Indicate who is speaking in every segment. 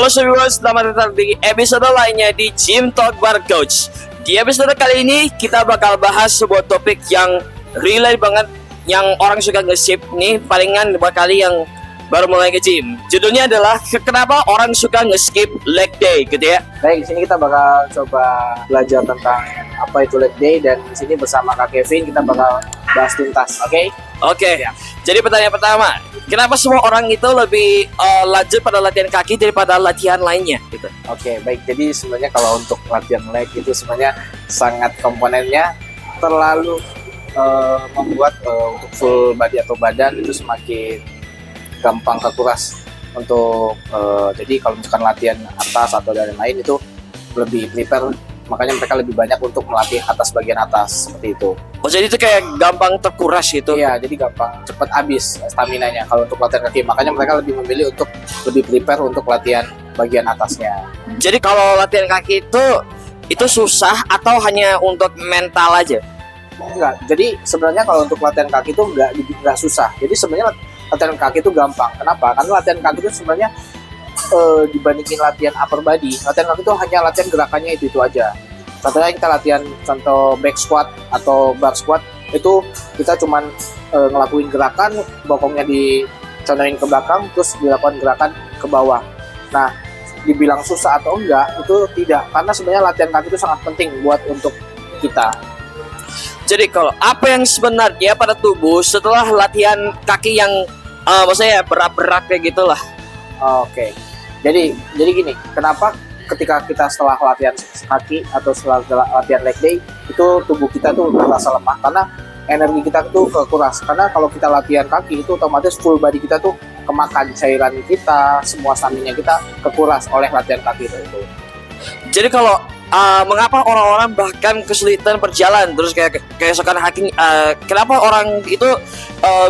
Speaker 1: Halo semua, selamat datang di episode lainnya di Gym Talk Bar Coach. Di episode kali ini kita bakal bahas sebuah topik yang relate banget, yang orang suka nge-skip nih, palingan beberapa kali yang baru mulai nge-gym. Judulnya adalah kenapa orang suka nge-skip leg day gitu ya.
Speaker 2: Baik, di sini kita bakal coba belajar tentang apa itu leg day, dan di sini bersama Kak Kevin kita bakal bahas tuntas, oke?
Speaker 1: Oke.
Speaker 2: Ya.
Speaker 1: Jadi pertanyaan pertama, kenapa semua orang itu lebih lanjut pada latihan kaki daripada latihan lainnya gitu?
Speaker 2: Oke, baik. Jadi sebenarnya kalau untuk latihan leg itu sebenarnya sangat komponennya terlalu membuat untuk full body atau badan itu semakin gampang kekuras untuk jadi kalau misalkan latihan atas atau dari lain itu lebih prepare, makanya mereka lebih banyak untuk melatih atas bagian atas seperti itu.
Speaker 1: Oh, jadi itu kayak gampang terkuras gitu.
Speaker 2: Iya, jadi gampang cepat habis stamina-nya kalau untuk latihan kaki, makanya mereka lebih memilih untuk lebih prepare untuk latihan bagian atasnya.
Speaker 1: Jadi kalau latihan kaki itu susah atau hanya untuk mental aja?
Speaker 2: Enggak, jadi sebenarnya kalau untuk latihan kaki itu enggak susah. Jadi sebenarnya latihan kaki itu gampang. Kenapa? Karena latihan kaki itu sebenarnya dibandingin latihan upper body, latihan kaki itu hanya latihan gerakannya itu aja. Contohnya kita latihan contoh back squat atau bar squat, itu kita cuman ngelakuin gerakan, bokongnya dicondohin ke belakang, terus dilakukan gerakan ke bawah. Nah, dibilang susah atau enggak, itu tidak. Karena sebenarnya latihan kaki itu sangat penting buat untuk kita.
Speaker 1: Jadi kalau apa yang sebenarnya pada tubuh setelah latihan kaki yang maksudnya berat-berat kayak gitulah.
Speaker 2: Oke. Jadi gini, kenapa ketika kita setelah latihan kaki atau setelah latihan leg day itu tubuh kita tuh merasa lemah karena energi kita tuh kekuras. Karena kalau kita latihan kaki itu otomatis full body kita tuh kemakan cairan kita, semua stamina kita kekuras oleh latihan kaki itu.
Speaker 1: Jadi kalau mengapa orang-orang bahkan kesulitan berjalan terus kayak keesokan hari kenapa orang itu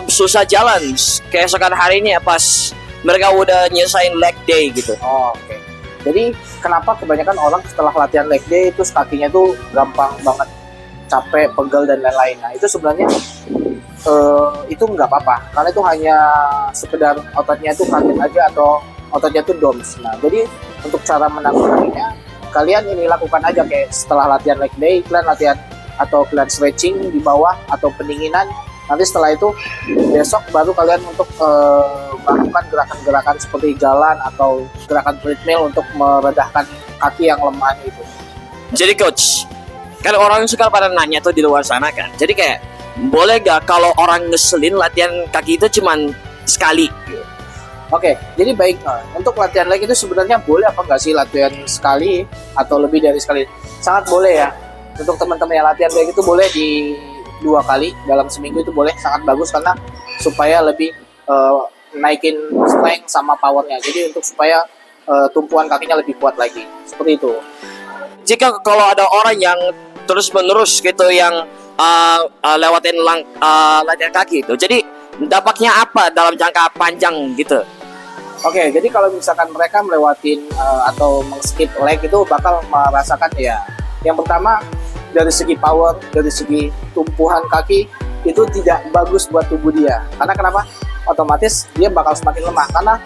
Speaker 1: susah jalan keesokan harinya pas mereka udah nyesain leg day gitu?
Speaker 2: Oke. Jadi kenapa kebanyakan orang setelah latihan leg day itu kakinya tuh gampang banget capek, pegel dan lain-lain. Nah itu sebenarnya itu nggak apa-apa, karena itu hanya sekedar ototnya itu kaget aja atau ototnya itu DOMS. Nah jadi untuk cara menanggulanginya, kalian ini lakukan aja kayak setelah latihan leg day, kalian latihan atau kalian stretching di bawah atau pendinginan. Nanti setelah itu besok baru kalian untuk melakukan gerakan-gerakan seperti jalan atau gerakan treadmill untuk meredahkan kaki yang lemah itu.
Speaker 1: Jadi coach, kan orang suka pada nanya tuh di luar sana kan. Jadi kayak boleh gak kalau orang ngeselin latihan kaki itu cuman sekali?
Speaker 2: Oke, jadi baik, untuk latihan leg itu sebenarnya boleh apa nggak sih latihan sekali atau lebih dari sekali? Sangat boleh ya. Untuk teman-teman yang latihan leg itu boleh di 2 kali dalam seminggu, itu boleh, sangat bagus karena supaya lebih naikin strength sama powernya. Jadi untuk supaya tumpuan kakinya lebih kuat lagi, seperti itu.
Speaker 1: Jika kalau ada orang yang terus-menerus gitu yang lewatin latihan kaki itu, jadi dampaknya apa dalam jangka panjang gitu?
Speaker 2: Oke, jadi kalau misalkan mereka melewatin atau meng-skip leg itu bakal merasakan ya, yang pertama dari segi power, dari segi tumpuhan kaki itu tidak bagus buat tubuh dia. Karena kenapa? Otomatis dia bakal semakin lemah karena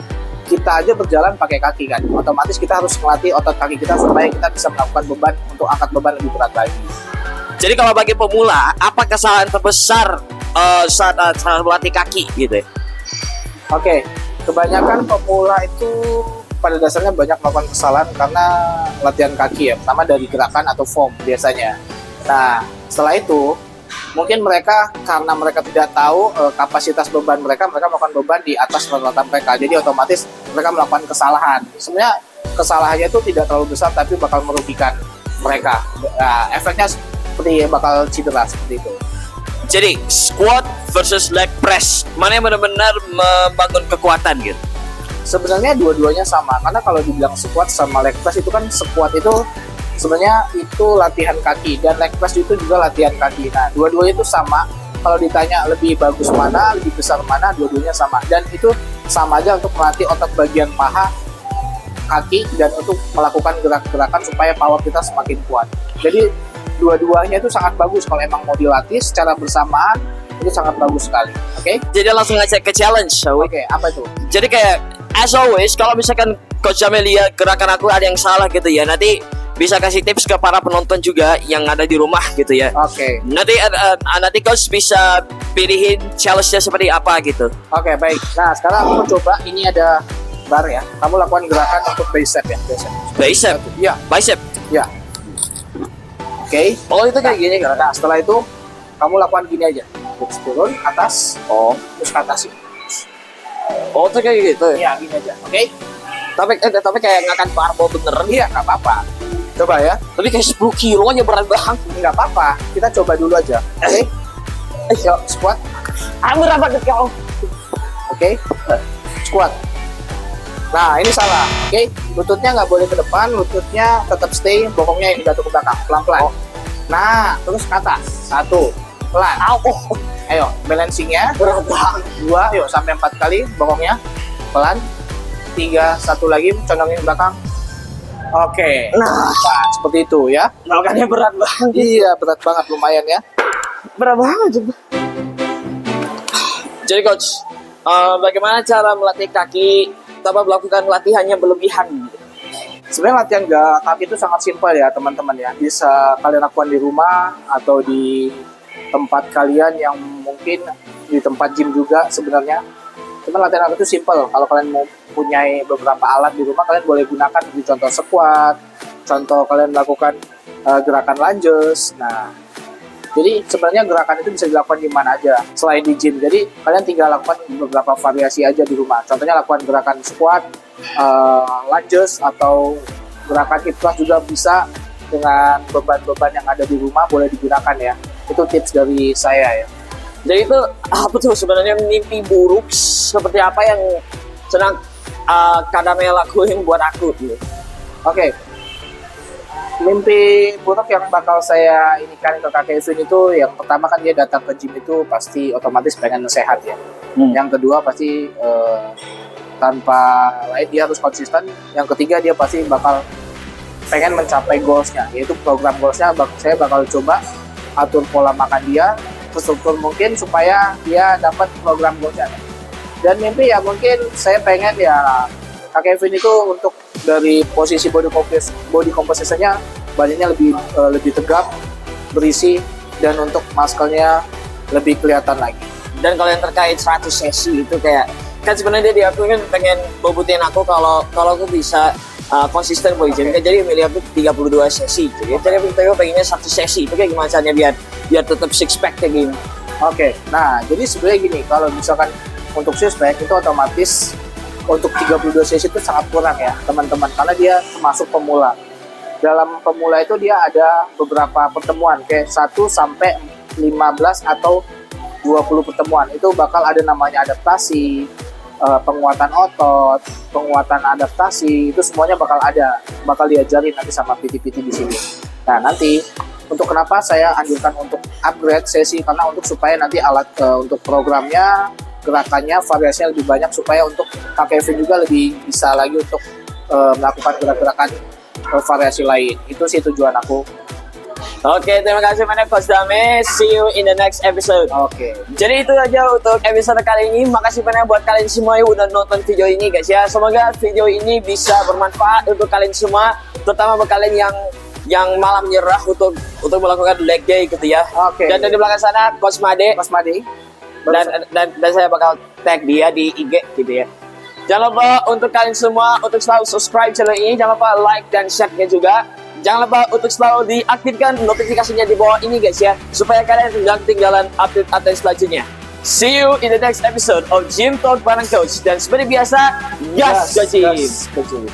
Speaker 2: kita aja berjalan pakai kaki kan. Otomatis kita harus melatih otot kaki kita supaya kita bisa melakukan beban untuk angkat beban lebih berat lagi.
Speaker 1: Jadi kalau bagi pemula, apa kesalahan terbesar saat melatih kaki gitu ya?
Speaker 2: Oke, kebanyakan pemula itu pada dasarnya banyak melakukan kesalahan karena latihan kaki ya, pertama dari gerakan atau form biasanya. Nah, setelah itu mungkin mereka karena mereka tidak tahu kapasitas beban mereka melakukan beban di atas rata-rata mereka. Jadi otomatis mereka melakukan kesalahan. Sebenarnya kesalahannya itu tidak terlalu besar tapi bakal merugikan mereka. Nah, efeknya seperti bakal cedera seperti itu.
Speaker 1: Jadi squat versus leg press, mana yang benar-benar membangun kekuatan gitu?
Speaker 2: Sebenarnya dua-duanya sama, karena kalau dibilang squat sama leg press itu kan squat itu sebenarnya itu latihan kaki dan leg press itu juga latihan kaki. Nah, dua-duanya itu sama. Kalau ditanya lebih bagus mana, lebih besar mana, dua-duanya sama. Dan itu sama aja untuk melatih otot bagian paha, kaki, dan untuk melakukan gerak-gerakan supaya power kita semakin kuat. Jadi dua-duanya itu sangat bagus kalau emang mau dilatih secara bersamaan, itu sangat bagus sekali. Oke?
Speaker 1: Jadi langsung aja ke challenge.
Speaker 2: Oke, apa itu?
Speaker 1: Jadi kayak as always, kalau misalkan Coach Jamil lihat gerakan aku ada yang salah gitu ya, nanti bisa kasih tips ke para penonton juga yang ada di rumah gitu ya.
Speaker 2: Oke.
Speaker 1: Nanti coach bisa pilihin challenge-nya seperti apa gitu.
Speaker 2: Oke, baik. Nah, sekarang aku mau coba, ini ada bar ya. Kamu lakukan gerakan untuk bicep ya,
Speaker 1: Bicep.
Speaker 2: Ya,
Speaker 1: Bicep.
Speaker 2: ya. Oke.
Speaker 1: Oh, itu kayak gini kan?
Speaker 2: Nah, setelah itu kamu lakukan gini aja. Terus turun, atas, terus ke atas ya.
Speaker 1: Oh, itu kayak gitu.
Speaker 2: Iya, gini aja. Oke?
Speaker 1: Tapi kayak ngakan barbel beneran.
Speaker 2: Iya, nggak apa-apa. Coba ya.
Speaker 1: Tapi kayak 10 kilo aja berat banget.
Speaker 2: Nggak apa-apa. Kita coba dulu aja. Oke? Yuk, squat.
Speaker 1: Berat banget kau.
Speaker 2: Oke? Squat. Nah, ini salah. Oke? Lututnya nggak boleh ke depan. Lututnya tetap stay. Bokongnya yang jatuh ke belakang. Pelan-pelan. Nah, terus ke atas. 1. Pelan. Ayo, balancingnya.
Speaker 1: Berat banget.
Speaker 2: 2, yuk sampai 4 kali bokongnya. Pelan. 3, 1 lagi. Condongin ke belakang. Oke. Nah, seperti itu ya.
Speaker 1: Makanya berat banget.
Speaker 2: Iya, berat banget, lumayan ya.
Speaker 1: Berat banget juga. Jadi coach, bagaimana cara melatih kaki tanpa melakukan latihannya berlebihan?
Speaker 2: Sebenarnya latihan kaki itu sangat simpel ya teman-teman ya. Bisa kalian lakukan di rumah atau di tempat kalian yang mungkin di tempat gym juga sebenarnya. Cuman latihan kaki itu simpel. Kalau kalian mau punya beberapa alat di rumah, kalian boleh gunakan di contoh squat, contoh kalian melakukan gerakan lunges. Nah, jadi sebenarnya gerakan itu bisa dilakukan di mana aja selain di gym. Jadi kalian tinggal lakukan beberapa variasi aja di rumah. Contohnya lakukan gerakan squat, lunges, atau gerakan hip thrust juga bisa dengan beban-beban yang ada di rumah, boleh digunakan ya. Itu tips dari saya ya.
Speaker 1: Jadi itu apa tuh sebenarnya mimpi buruk seperti apa yang sedang Kadame lakuin buat aku gitu.
Speaker 2: Oke. Mimpi buruk yang bakal saya inikan ke Kak Kevin itu, yang pertama kan dia datang ke gym itu pasti otomatis pengen sehat ya. Yang kedua pasti tanpa lain dia harus konsisten. Yang ketiga dia pasti bakal pengen mencapai goalsnya, yaitu program goalsnya. Saya bakal coba atur pola makan dia sestruktur mungkin supaya dia dapat program goalsnya. Dan mimpi ya mungkin saya pengen ya Kak Kevin itu untuk dari posisi body compositionnya badannya lebih tegap, berisi, dan untuk muscle-nya lebih kelihatan lagi.
Speaker 1: Dan kalau yang terkait 100 sesi itu kayak kan sebenarnya dia aku kan pengen bobutin aku kalau aku bisa konsisten boy gym. Jadi milih aku 32 sesi. Jadi aku pengennya 1 sesi. Itu kayak gimana caranya biar tetap six pack kayak gini.
Speaker 2: Oke. Nah, jadi sebenarnya gini, kalau misalkan untuk six pack itu otomatis untuk 32 sesi itu sangat kurang ya, teman-teman, karena dia termasuk pemula. Dalam pemula itu dia ada beberapa pertemuan kayak 1 sampai 15 atau 20 pertemuan. Itu bakal ada namanya adaptasi, penguatan otot, penguatan adaptasi, itu semuanya bakal diajarin nanti sama PT-PT di sini. Nah, nanti untuk kenapa saya anjurkan untuk upgrade sesi, karena untuk supaya nanti alat untuk programnya, gerakannya, variasinya lebih banyak, supaya untuk Kak Kevin juga lebih bisa lagi untuk melakukan gerakan variasi lain. Itu sih tujuan aku.
Speaker 1: Oke, terima kasih banyak Coach Dame. See you in the next episode.
Speaker 2: Oke.
Speaker 1: Jadi itu aja untuk episode kali ini. Makasih banyak buat kalian semua yang udah nonton video ini guys ya. Semoga video ini bisa bermanfaat untuk kalian semua, terutama buat kalian yang malam nyerah untuk melakukan leg day gitu ya.
Speaker 2: Oke.
Speaker 1: Dan di belakang sana Coach Made. Dan saya bakal tag dia di IG gitu ya. Jangan lupa untuk kalian semua untuk selalu subscribe channel ini. Jangan lupa like dan share-nya juga. Jangan lupa untuk selalu diaktifkan notifikasinya di bawah ini guys ya, supaya kalian tidak ketinggalan update selanjutnya. See you in the next episode of Gym Talk bareng Coach. Dan seperti biasa, gas ke gym.